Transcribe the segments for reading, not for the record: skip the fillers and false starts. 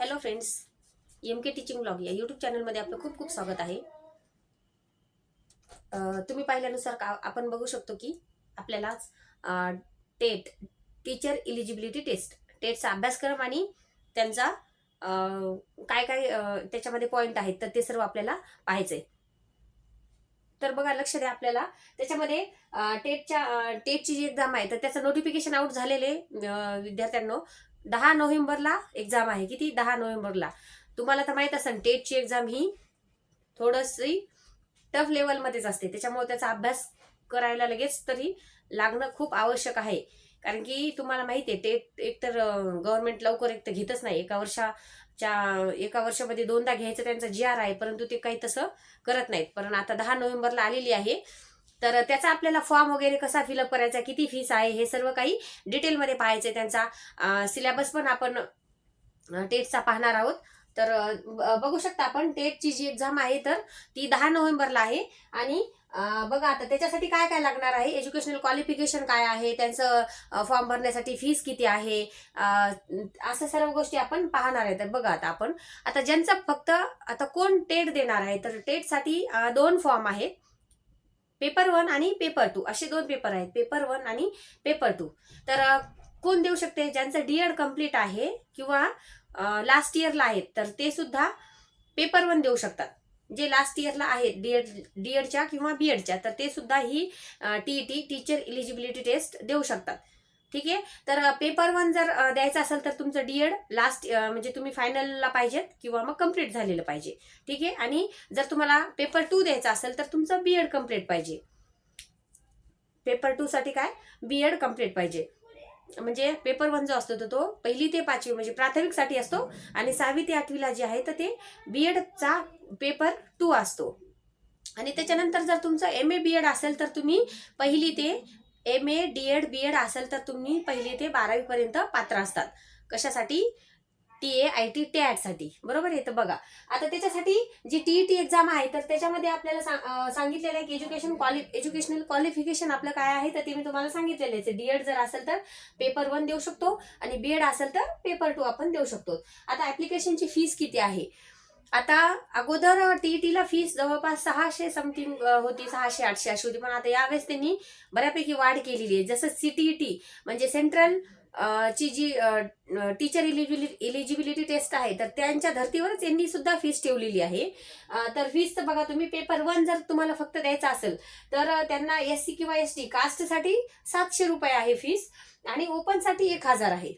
Hello friends, MK teaching blog या YouTube चॅनलमध्ये आपलं खूप खूप स्वागत आहे. तुम्ही पाहिल्यानुसार आपण बघू शकतो की आपल्याला टेट टीचर इलिजिबिलिटी टेटचा अभ्यासक्रम आणि त्यांचा काय काय त्याच्यामध्ये पॉईंट आहेत तर ते सर्व आपल्याला पाहायचंय. तर बघा, लक्ष द्या. आपल्याला त्याच्यामध्ये टेटची जी एक्झाम आहे तर त्याचं नोटिफिकेशन आउट झालेले विद्यार्थ्यांनो 10 नोव्हेंबरला एक्झाम आहे. किती? 10 नोव्हेंबरला. तुम्हाला तर माहित असेल टेटची एक्झाम ही थोडीशी टफ लेवलमध्येच असते, त्याच्यामुळे त्याचा अभ्यास करायला लगेच तरी लागणं खूप आवश्यक आहे. कारण की तुम्हाला माहिती आहे टेट एकतर गव्हर्नमेंट लवकर एक तर घेतच नाही. एका वर्षामध्ये दोनदा घ्यायचं त्यांचा GR आहे, परंतु ते काही तसं करत नाहीत. पण आता 10 नोव्हेंबरला आलेली आहे, तर त्याचा आपल्याला फॉर्म वगैरे कसा फिलअप करायचा, किती फीस आहे, हे सर्व काही डिटेलमध्ये पाहायचंय. त्यांचा सिलेबस पण आपण टेटचा पाहणार आहोत. तर बघू शकता आपण टेटची जी एक्झाम आहे तर ती 10 नोव्हेंबरला आहे. आणि बघा आता त्याच्यासाठी काय काय लागणार आहे, एज्युकेशनल क्वालिफिकेशन काय आहे, त्यांचं फॉर्म भरण्यासाठी फीस किती आहे, असं सर्व गोष्टी आपण पाहणार आहे. तर बघा आता ज्यांचं फक्त आता कोण टेट देणार आहे तर टेटसाठी 2 फॉर्म आहेत. पेपर 1 आणि पेपर 2 असे 2 पेपर आहेत, पेपर 1 आणि पेपर 2. तर कोण देऊ शकते? ज्यांचं डीएड कम्प्लीट आहे किंवा लास्ट इयरला आहेत तर ते सुद्धा पेपर 1 देऊ शकतात. जे लास्ट इयरला आहेत डीएडच्या किंवा बीएडच्या तर ते सुद्धा ही टीईटी टीचर इलिजिबिलिटी टेस्ट देऊ शकतात. ठीक आहे. तर पेपर 1 जर द्यायचा असेल तर तुमचं डीएड लास्ट म्हणजे तुम्ही फायनलला पाहिजेत किंवा मग कम्प्लीट झालेलं पाहिजे. ठीक आहे. आणि जर तुम्हाला पेपर 2 द्यायचा असेल तर तुमचं बीएड कम्प्लीट पाहिजे. पेपर 2 साठी काय? बीएड कम्प्लीट पाहिजे. म्हणजे पेपर 1 जो असतो तो 1ली ते 5वी म्हणजे प्राथमिकसाठी असतो, आणि 6वी ते 8वीला जे आहे तर ते बीएडचा पेपर 2 असतो. आणि त्याच्यानंतर जर तुमचं MA बीएड असेल तर तुम्ही 1ली ते MA डीएड बीएड असेल तर तुम्ही 1ली ते 12वी पर्यंत पात्र असतात. कशासाठी? TAIT TAT साठी. बरोबर आहे. तर बघा आता त्याच्यासाठी जी टीईटी एक्झाम आहे तर त्याच्यामध्ये आपल्याला सांगितलेलं आहे की एज्युकेशनल क्वालिफिकेशन आपलं काय आहे तर ते मी तुम्हाला सांगितलेलं आहे. डीएड जर असेल तर पेपर 1 देऊ शकतो आणि बीएड असेल तर पेपर 2 आपण देऊ शकतो. आता ऍप्लिकेशनची फीस किती आहे? आता अगोदर टीईटीला फीस जवळपास 600 समथिंग होती, 600-800 अशी होती. पण आता यावेळेस त्यांनी बऱ्यापैकी वाढ केलेली आहे. जसं CTET म्हणजे सेंट्रल ची जी टीचर इलिजिबिलिटी टेस्ट आहे तर त्यांच्या धर्तीवरच यांनी सुद्धा फीस ठेवलेली आहे. तर फीसचं बघा तुम्ही, पेपर 1 जर तुम्हाला फक्त द्यायचा असेल तर त्यांना SC किंवा ST कास्टसाठी 700 रुपये आहे फीस, आणि ओपनसाठी 1000 आहे.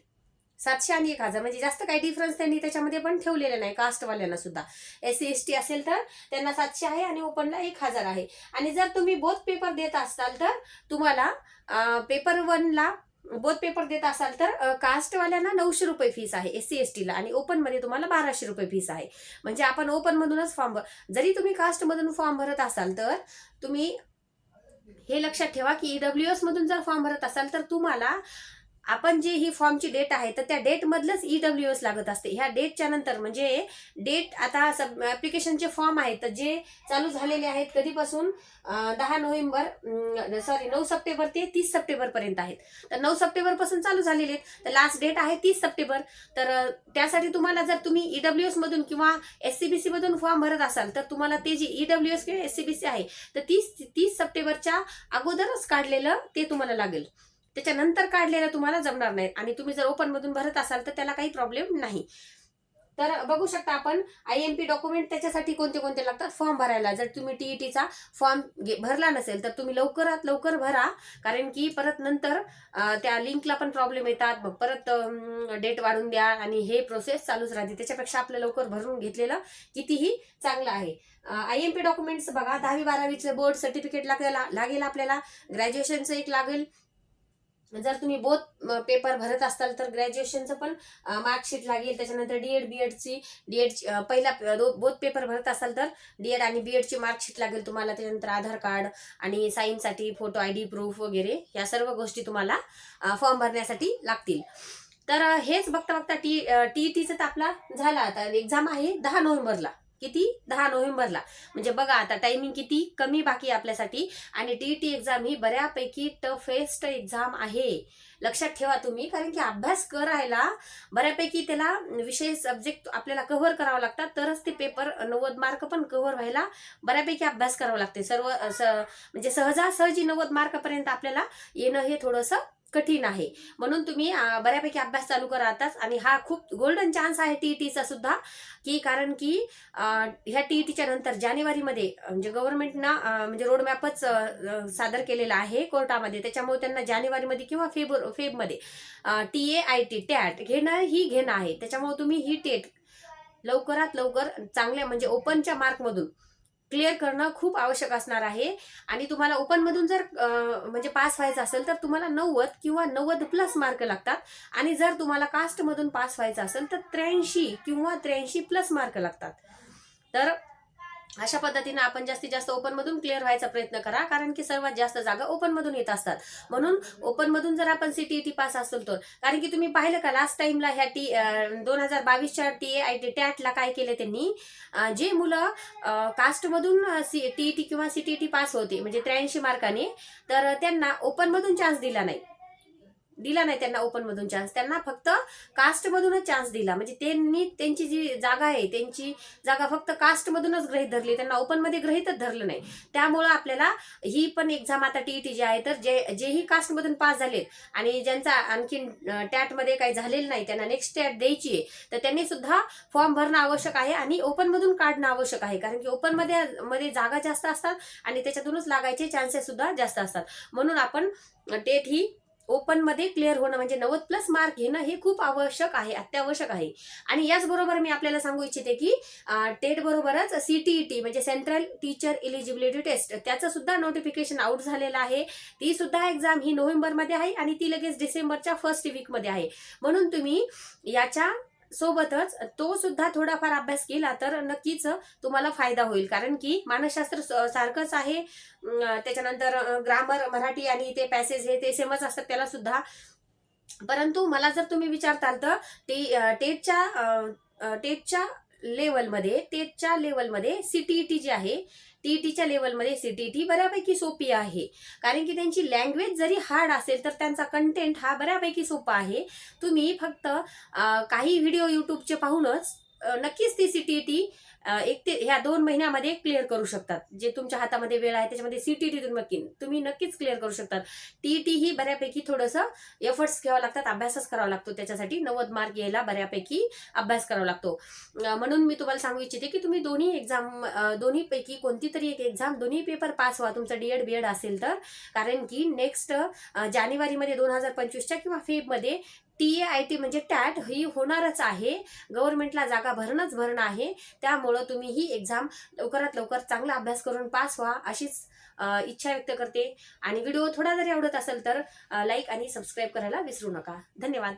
700 आणि 1000 म्हणजे जास्त काही डिफरन्स त्यांनी त्याच्यामध्ये पण ठेवलेलं नाही. कास्टवाल्यांना सुद्धा SC ST असेल तर त्यांना 700 आहे आणि ओपनला 1000 आहे. आणि जर तुम्ही बोथ पेपर देत असाल तर तुम्हाला पेपर 1ला बोथ पेपर देत असाल तर कास्टवाल्यांना 900 रुपये फीस आहे SC ST ला, आणि ओपन मध्ये तुम्हाला 1200 रुपये फीस आहे. म्हणजे आपण ओपन मधूनच फॉर्म जरी तुम्ही कास्ट मधून फॉर्म भरत असाल तर तुम्ही हे लक्षात ठेवा की EWS मधून जर फॉर्म भरत असाल तर तुम्हाला आपण जे ही फॉर्मची डेट आहे तर त्या डेट मधलंच EWS लागत असते. ह्या डेटच्या नंतर म्हणजे डेट आता ऍप्लिकेशनचे फॉर्म आहेत तर जे चालू झालेले आहेत कधीपासून 9 सप्टेंबर ते 30 सप्टेंबर पर्यंत आहेत. तर 9 सप्टेंबर पासून चालू झालेले आहेत तर लास्ट डेट आहे 30 सप्टेंबर. तर त्यासाठी तुम्हाला जर तुम्ही EWS मधून किंवा SCBC मधून फॉर्म भरत असाल तर तुम्हाला ते जे EWS किंवा SCBC आहे तर 30 सप्टेंबरच्या अगोदरच काढलेलं ते तुम्हाला लागेल. त्याच्यानंतर काढलेलं तुम्हाला जमणार नाही. आणि तुम्ही जर ओपन मधून भरत असाल तर त्याला काही प्रॉब्लेम नाही. तर बघू शकता आपण IMP डॉक्युमेंट त्याच्यासाठी कोणते कोणते लागतात फॉर्म भरायला. जर तुम्ही टीईटीचा फॉर्म भरला नसेल तर तुम्ही लवकरात लवकर भरा, कारण की परत नंतर त्या लिंकला पण प्रॉब्लेम येतात, मग परत डेट वाढून द्या आणि हे प्रोसेस चालूच राहते. त्याच्यापेक्षा आपलं लवकर भरून घेतलेलं कितीही चांगलं आहे. IMP डॉक्युमेंट्स बघा, 10वी-12वीचं बोर्ड सर्टिफिकेट लागेल आपल्याला, ग्रॅज्युएशनचं एक लागेल. जर तुम्ही बोथ पेपर भरत असाल तर ग्रॅज्युएशनचं पण मार्कशीट लागेल. त्याच्यानंतर डीएड पहिला बोथ पेपर भरत असाल तर डीएड आणि बीएडची मार्कशीट लागेल तुम्हाला. त्याच्यानंतर आधार कार्ड आणि साईनसाठी फोटो ID प्रूफ वगैरे या सर्व गोष्टी तुम्हाला फॉर्म भरण्यासाठी लागतील. तर हेच बघता टीईटीचं तर आपला झाला. आता एक्झाम आहे 10 नोव्हेंबरला. किती 10 नोव्हेंबरला. म्हणजे बघा आता टायमिंग किती कमी बाकी आहे आपल्यासाठी. आणि टीईटी एक्झाम ही बऱ्यापैकी टफेस्ट एक्झाम आहे, लक्षात ठेवा तुम्ही. कारण की अभ्यास करायला बऱ्यापैकी त्याला विषय सब्जेक्ट आपल्याला कव्हर करावं लागतात, तरच ते पेपर 90 मार्क पण कव्हर व्हायला बऱ्यापैकी अभ्यास करावा लागते. म्हणजे सहजासहजी 90 मार्कापर्यंत आपल्याला येणं हे थोडंसं कठीण आहे. म्हणून तुम्ही बऱ्यापैकी अभ्यास चालू करा आताच. आणि हा खूप गोल्डन चान्स आहे टीईटीचा सुद्धा, की कारण की ह्या टीईटीच्या नंतर जानेवारीमध्ये म्हणजे गव्हर्नमेंटनं म्हणजे रोडमॅपच सादर केलेला आहे कोर्टामध्ये. त्याच्यामुळे त्यांना जानेवारीमध्ये किंवा फेबमध्ये TAIT टॅट घेणं आहे. त्याच्यामुळे तुम्ही ही टेट लवकरात लवकर चांगल्या म्हणजे ओपनच्या मार्कमधून क्लिअर करणं खूप आवश्यक असणार आहे. आणि तुम्हाला ओपन मधून जर म्हणजे पास व्हायचं असेल तर तुम्हाला 90 किंवा 90+ मार्क लागतात. आणि जर तुम्हाला कास्ट मधून पास व्हायचं असेल तर 83 किंवा 83+ मार्क लागतात. तर अशा पद्धतीने आपण जास्तीत जास्त ओपन मधून क्लिअर व्हायचा प्रयत्न करा, कारण की सर्वात जास्त जागा ओपन मधून येत असतात. म्हणून ओपन मधून जर आपण CTET पास असेल तर, कारण की तुम्ही पाहिलं का लास्ट टाइमला ह्या 2022च्या TAIT टॅटला काय केलं त्यांनी, जे मुलं कास्ट मधून TET किंवा CTET पास होते म्हणजे 83 मार्काने, तर त्यांना ओपन मधून चान्स दिला नाही त्यांना ओपन मधून चान्स. त्यांना फक्त कास्ट मधूनच चान्स दिला. म्हणजे त्यांनी त्यांची जी जागा आहे त्यांची जागा फक्त कास्ट मधूनच गृहीत धरली, त्यांना ओपन मध्ये गृहीतच धरलं नाही. त्यामुळं आपल्याला ही पण एक्झाम आता TET जी आहे, तर जेही कास्ट मधून पास झालेत आणि ज्यांचा आणखी टॅट मध्ये काही झालेलं नाही, त्यांना नेक्स्ट टॅट द्यायची आहे, तर त्यांनी सुद्धा फॉर्म भरणं आवश्यक आहे आणि ओपन मधून काढणं आवश्यक आहे. कारण की ओपन मध्ये जागा जास्त असतात आणि त्याच्यातूनच लागायचे चान्सेस सुद्धा जास्त असतात. म्हणून आपण टेट ही ओपन मध्ये क्लिअर होणं म्हणजे 90+ मार्क घेणं हे खूप आवश्यक आहे, अत्यावश्यक आहे. आणि याचबरोबर मी आपल्याला सांगू इच्छिते की टेट बरोबरच CTET म्हणजे सेंट्रल टीचर इलिजिबिलिटी टेस्ट, त्याचं सुद्धा नोटिफिकेशन आउट झालेलं आहे. ती सुद्धा एक्झाम ही नोव्हेंबरमध्ये आहे आणि ती लगेच डिसेंबरच्या फर्स्ट वीकमध्ये आहे. म्हणून तुम्ही याच्या सोबतच तो सुद्धा थोडाफार अभ्यास केला तर नक्कीच तुम्हाला फायदा होईल. कारण की मानसशास्त्र सारखंच आहे, त्याच्यानंतर ग्रामर मराठी आणि ते पॅसेज हे ते सेमच असतात त्याला सुद्धा. परंतु मला जर तुम्ही विचारताल तर टेटच्या लेवलमध्ये CTET जी आहे, TETच्या लेवलमध्ये CTET बऱ्यापैकी सोपी आहे. कारण की त्यांची लँग्वेज जरी हार्ड असेल तर त्यांचा कंटेंट हा बऱ्यापैकी सोपा आहे. तुम्ही फक्त काही व्हिडिओ युट्यूबचे पाहूनच नक्कीच ती CTET 1 ते ह्या 2 महिन्यामध्ये क्लिअर करू शकतात. जे तुमच्या हातामध्ये वेळ आहे त्याच्यामध्ये CTET तुम्ही नक्कीच क्लिअर करू शकतात. TET ही बऱ्यापैकी थोडंसं एफर्ट्स घ्यावं लागतात, अभ्यासच करावा लागतो. त्याच्यासाठी 90 मार्क यायला बऱ्यापैकी अभ्यास करावा लागतो. म्हणून मी तुम्हाला सांगू इच्छिते की तुम्ही दोन्हीपैकी कोणती तरी एक एक्झाम, दोन्ही पेपर पास व्हा तुमचं DED BED असेल तर. कारण की नेक्स्ट जानेवारीमध्ये 2025च्या किंवा फेबमध्ये TAIT म्हणजे टॅट ही होणारच आहे. गव्हर्नमेंटला जागा भरणं आहे. त्यामुळं तुम्ही ही एक्झाम लवकरात लवकर चांगला अभ्यास करून पास व्हा अशीच इच्छा व्यक्त करते. आणि व्हिडिओ थोडा जरी आवडत असेल तर लाईक आणि सबस्क्राईब करायला विसरू नका. धन्यवाद.